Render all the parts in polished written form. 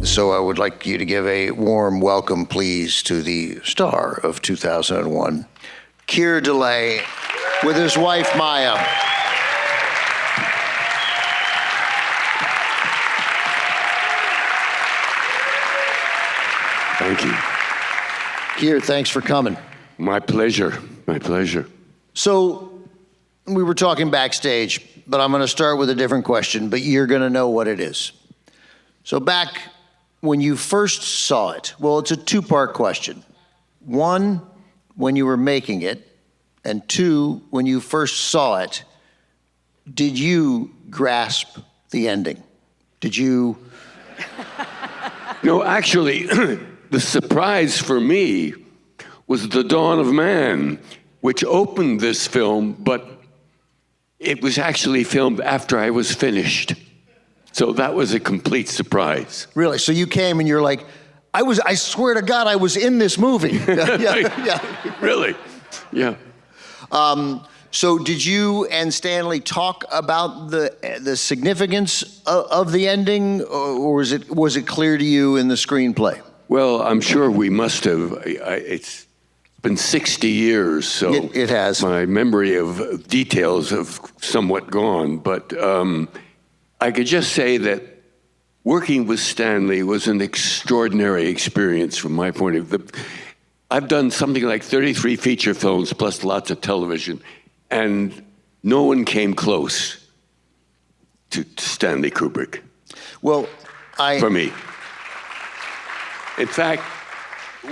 So I would like you to give a warm welcome, please, to the star of 2001, Keir Dullea, with his wife, Maya. Thank you. Keir, thanks for coming. My pleasure. My pleasure. So we were talking backstage, but I'm going to start with a different question, but you're going to know what it is. So back when you first saw it, well, it's a two-part question. One, when you were making it, and two, when you first saw it, did you grasp the ending? Did you? No, actually, the surprise for me was The Dawn of Man, which opened this film, but it was actually filmed after I was finished. So that was a complete surprise. Really? So you came and you're like, I swear to God, I was in this movie. Yeah. Really? Yeah. So did you and Stanley talk about the significance of the ending, or was it clear to you in the screenplay? Well, I'm sure we must have. It's been 60 years, so it has. My memory of details have somewhat gone, but I could just say that working with Stanley was an extraordinary experience from my point of view. I've done something like 33 feature films plus lots of television, and no one came close to Stanley Kubrick. Well, for me. In fact,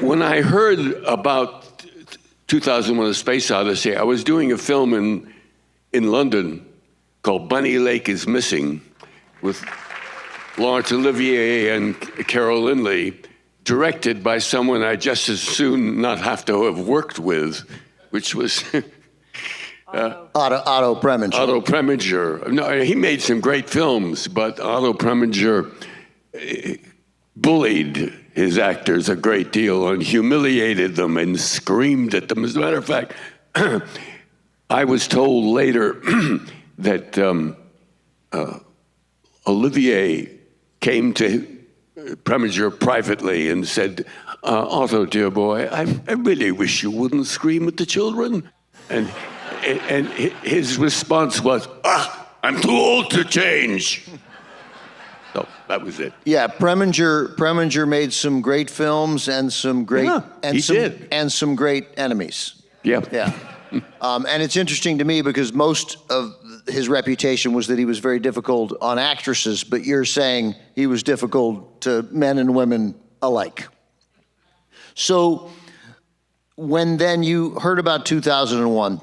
when I heard about 2001: A Space Odyssey, I was doing a film in London called Bunny Lake is Missing with Laurence Olivier and Carol Lindley, directed by someone I just as soon not have to have worked with, which was Otto Preminger. Otto Preminger. No, he made some great films, but Otto Preminger bullied his actors a great deal and humiliated them and screamed at them. As a matter of fact, I was told later that Olivier came to Preminger privately and said, Otto, dear boy, I really wish you wouldn't scream at the children. And his response was, I'm too old to change. So that was it. Yeah, Preminger made some great films and some great and some great enemies. Yeah. Yeah. And it's interesting to me because most of his reputation was that he was very difficult on actresses, but you're saying he was difficult to men and women alike. So when then you heard about 2001,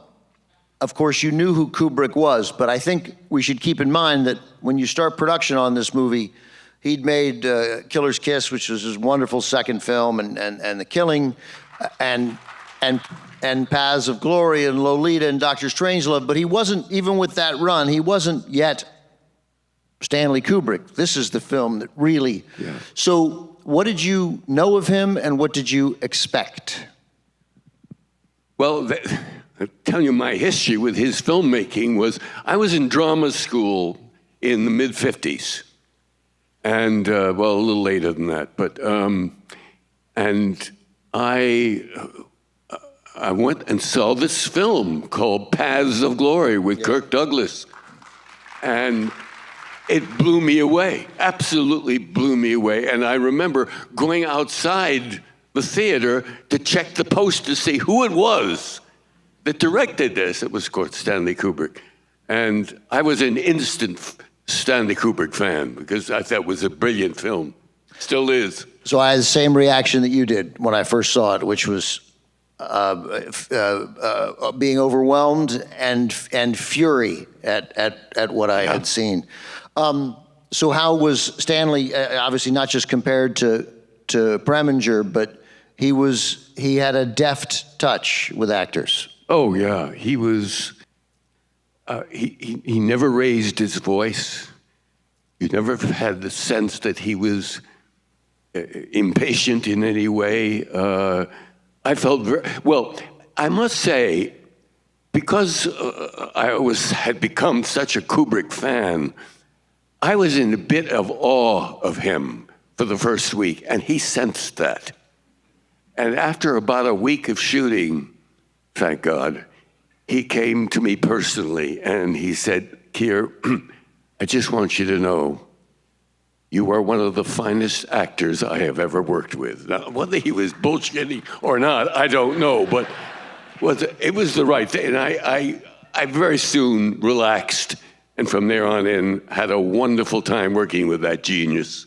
of course you knew who Kubrick was, but I think we should keep in mind that when you start production on this movie, he'd made Killer's Kiss, which was his wonderful second film, and The Killing, and Paths of Glory and Lolita and Dr. Strangelove, but he wasn't, even with that run, he wasn't yet Stanley Kubrick. This is the film that really... Yeah. So what did you know of him and what did you expect? Well, I'll tell you my history with his filmmaking was, I was in drama school in the mid-50s. And, well, a little later than that, but, and I went and saw this film called Paths of Glory with Kirk Douglas. And it blew me away, absolutely blew me away. And I remember going outside the theater to check the post to see who it was that directed this. It was, of course, Stanley Kubrick. And I was an instant Stanley Kubrick fan because I thought it was a brilliant film. Still is. So I had the same reaction that you did when I first saw it, which was being overwhelmed and fury at what I had seen. So how was Stanley, obviously not just compared to Preminger, but he had a deft touch with actors. Oh yeah, he was, he never raised his voice. You never had the sense that he was impatient in any way. I felt very, well, I must say, because I had become such a Kubrick fan, I was in a bit of awe of him for the first week, and he sensed that. And after about a week of shooting, thank God, he came to me personally and he said, Keir, I just want you to know, you are one of the finest actors I have ever worked with. Now, whether he was bullshitting or not, I don't know, but it was the right thing. And I very soon relaxed, and from there on in, had a wonderful time working with that genius.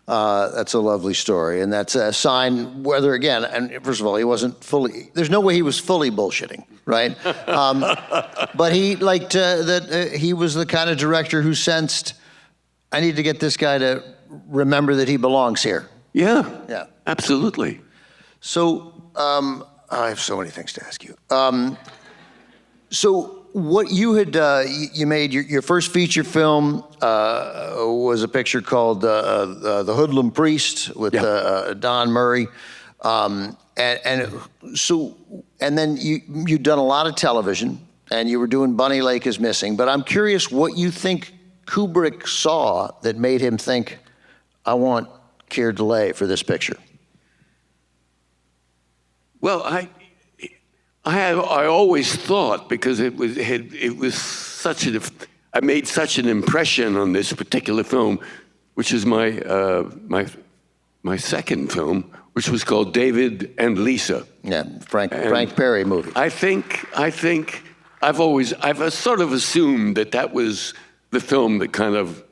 That's a lovely story, and that's a sign, whether, again, and first of all, he wasn't fully, there's no way he was fully bullshitting, right? But he liked that he was the kind of director who sensed, I need to get this guy to remember that he belongs here. Yeah, absolutely. So, I have so many things to ask you. So what you had, you made your first feature film was a picture called The Hoodlum Priest with Don Murray. And then you'd done a lot of television and you were doing Bunny Lake is Missing, but I'm curious what you think Kubrick saw that made him think, I want Keir Dullea for this picture. Well, I always thought, because it was such I made such an impression on this particular film, which is my second film, which was called David and Lisa. Yeah, Frank Perry movie. I think I've sort of assumed that was the film that kind of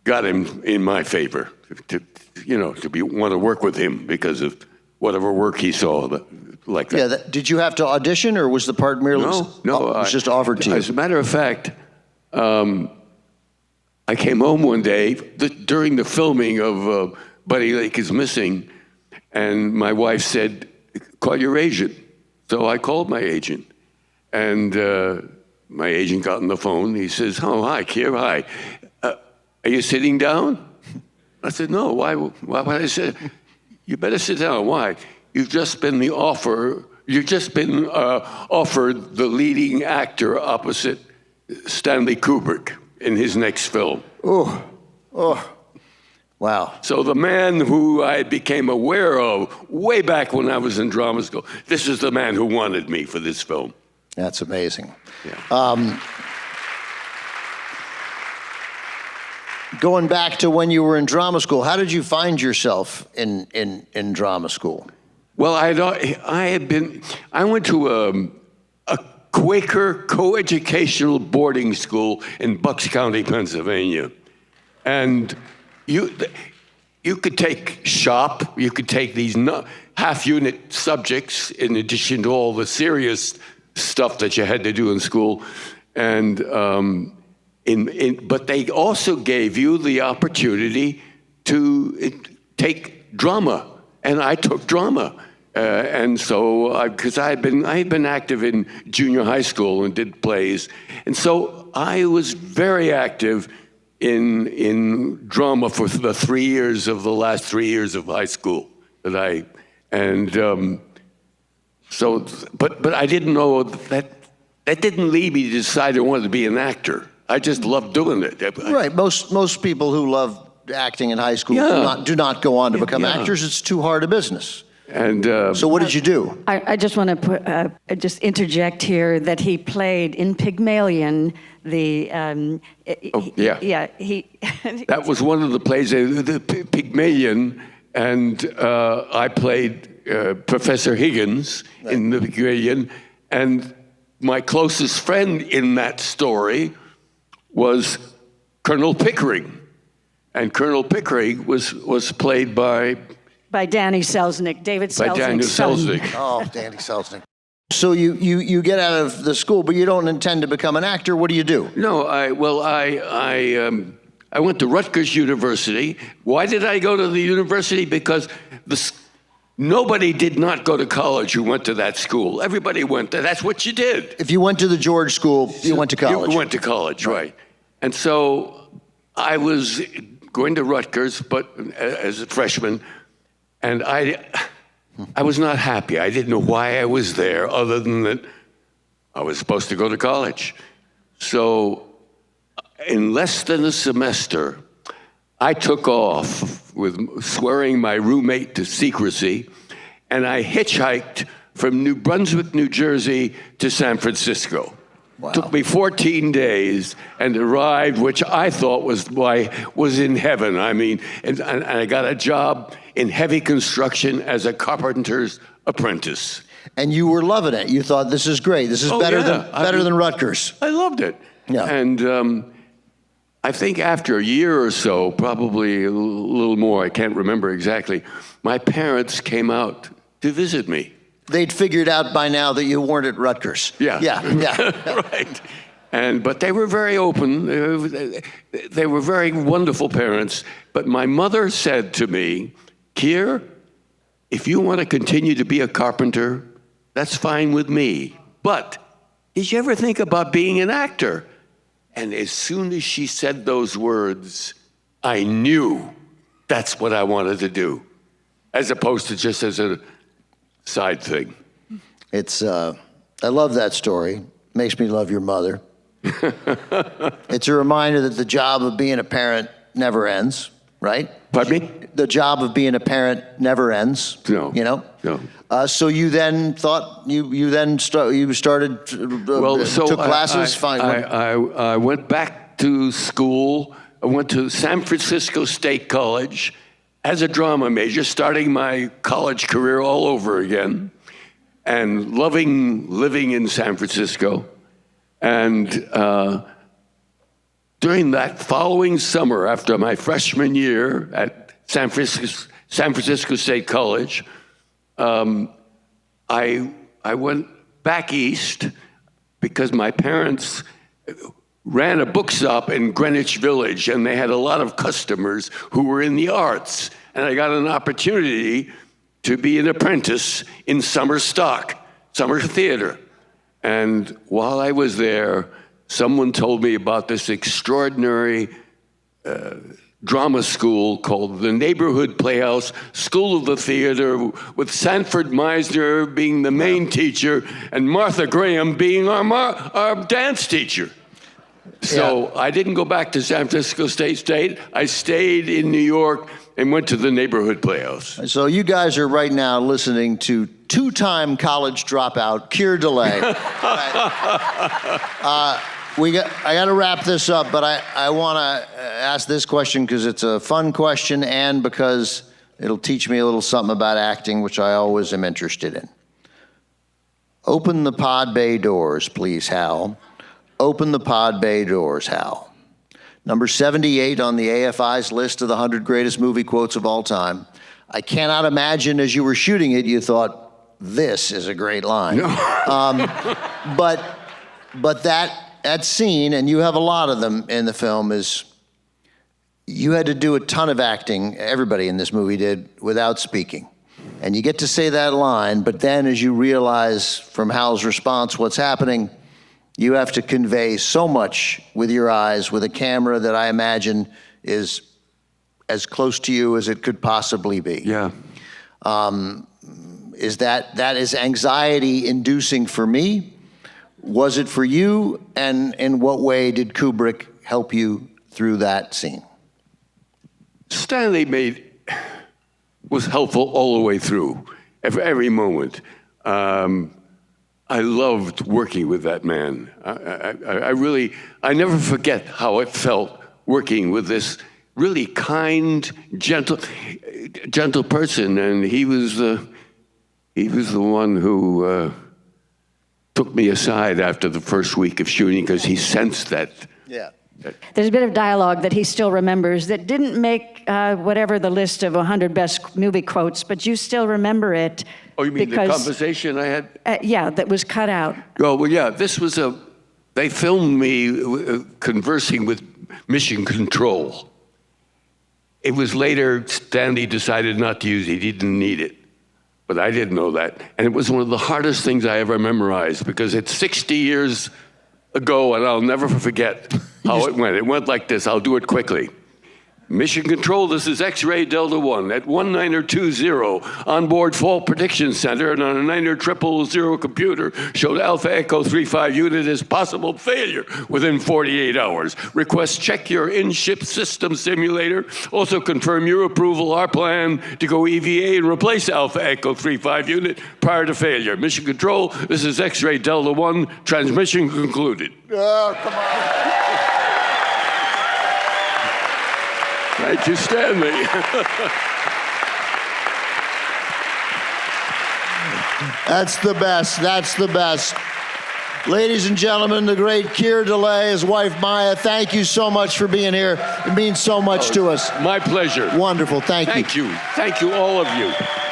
got him in my favor, to want to work with him because of whatever work he saw like that. Yeah, did you have to audition, or was the part merely No, it was just offered to you? As a matter of fact, I came home one day during the filming of Bunny Lake is Missing, and my wife said, call your agent. So I called my agent, and my agent got on the phone. He says, oh, hi, Keir, hi. Are you sitting down? I said, no, why would I sit? You better sit down. Why? You've just been offered the leading actor opposite Stanley Kubrick in his next film. Oh, wow. So the man who I became aware of way back when I was in drama school, this is the man who wanted me for this film. That's amazing. Yeah. Going back to when you were in drama school, how did you find yourself in drama school? Well, I went to a Quaker co-educational boarding school in Bucks County, Pennsylvania. And you could take shop, you could take these half-unit subjects in addition to all the serious stuff that you had to do in school. And but they also gave you the opportunity to take drama, and I took drama. And so, because I had been active in junior high school and did plays, and so I was very active in drama for the last 3 years of high school. But I didn't know that didn't lead me to decide I wanted to be an actor. I just loved doing it. Right. Most people who love acting in high school do not go on to become actors. It's too hard a business. And so what did you do? I just want to just interject here that he played in Pygmalion the. That was one of the plays, the Pygmalion, and I played Professor Higgins in the Pygmalion, and my closest friend in that story was Colonel Pickering, and Colonel Pickering was played by Danny Selznick, David Selznick's by Daniel Selznick. Oh, Danny Selznick. So you get out of the school, but you don't intend to become an actor. What do you do? No, I went to Rutgers University. Why did I go to the university? Because nobody did not go to college who went to that school. Everybody went there. That's what you did. If you went to the George School, you went to college. You went to college, right. And so I was going to Rutgers, but as a freshman, and I was not happy. I didn't know why I was there, other than that I was supposed to go to college. So in less than a semester, I took off with swearing my roommate to secrecy, and I hitchhiked from New Brunswick, New Jersey to San Francisco. Wow. Took me 14 days and arrived, which I thought was in heaven. I mean, and I got a job in heavy construction as a carpenter's apprentice. And you were loving it. You thought, this is great. This is better than Rutgers. I loved it. Yeah. And I think after a year or so, probably a little more, I can't remember exactly, my parents came out to visit me. They'd figured out by now that you weren't at Rutgers. Yeah. Yeah. Right. But they were very open. They were very wonderful parents. But my mother said to me, Keir, if you want to continue to be a carpenter, that's fine with me. But did you ever think about being an actor? And as soon as she said those words, I knew that's what I wanted to do, as opposed to just as a side thing. It's, I love that story. Makes me love your mother. It's a reminder that the job of being a parent never ends, right? Pardon me? The job of being a parent never ends. No. You know? No. So you then thought, you started, took classes? I went back to school. I went to San Francisco State College as a drama major, starting my college career all over again, and loving living in San Francisco. And during that following summer, after my freshman year at San Francisco State College, I went back east because my parents ran a bookshop in Greenwich Village, and they had a lot of customers who were in the arts. And I got an opportunity to be an apprentice in summer stock, summer theater. And while I was there, someone told me about this extraordinary drama school called the Neighborhood Playhouse School of the Theater, with Sanford Meisner being the main teacher and Martha Graham being our dance teacher. So I didn't go back to San Francisco State. I stayed in New York and went to the Neighborhood Playhouse. So you guys are right now listening to two-time college dropout Keir Dullea. I got to wrap this up, but I want to ask this question because it's a fun question and because it'll teach me a little something about acting, which I always am interested in. Open the pod bay doors, please, Hal. Open the pod bay doors, Hal. Number 78 on the AFI's list of the 100 greatest movie quotes of all time. I cannot imagine as you were shooting it, you thought, this is a great line. No. But that scene, and you have a lot of them in the film, is you had to do a ton of acting, everybody in this movie did, without speaking. And you get to say that line, but then as you realize from Hal's response what's happening, you have to convey so much with your eyes, with a camera that I imagine is as close to you as it could possibly be. Yeah. Is that is anxiety inducing for me? Was it for you? And in what way did Kubrick help you through that scene? Stanley was helpful all the way through, every moment. I loved working with that man. I nenever forget how it felt working with this really kind, gentle person, and he was the one who took me aside after the first week of shooting because he sensed that. Yeah. There's a bit of dialogue that he still remembers that didn't make whatever the list of 100 best movie quotes, but you still remember it. Oh, you mean the conversation I had? Yeah, that was cut out. Oh, well, yeah, they filmed me conversing with Mission Control. It was later Stanley decided not to use it. He didn't need it. But I didn't know that. And it was one of the hardest things I ever memorized because it's 60 years ago and I'll never forget how it went. It went like this. I'll do it quickly. Mission Control, this is X-Ray Delta 1 at 1920. Onboard fault prediction center and on a 90000 computer showed Alpha Echo 35 unit as possible failure within 48 hours. Request check your in-ship system simulator. Also confirm your approval, our plan to go EVA and replace Alpha Echo 35 unit prior to failure. Mission Control, this is X-Ray Delta 1, transmission concluded. Oh, come on. Thank you, Stanley. That's the best. That's the best. Ladies and gentlemen, the great Keir Dullea, his wife Maya, thank you so much for being here. It means so much to us. My pleasure. Wonderful. Thank you. Thank you. Thank you, all of you.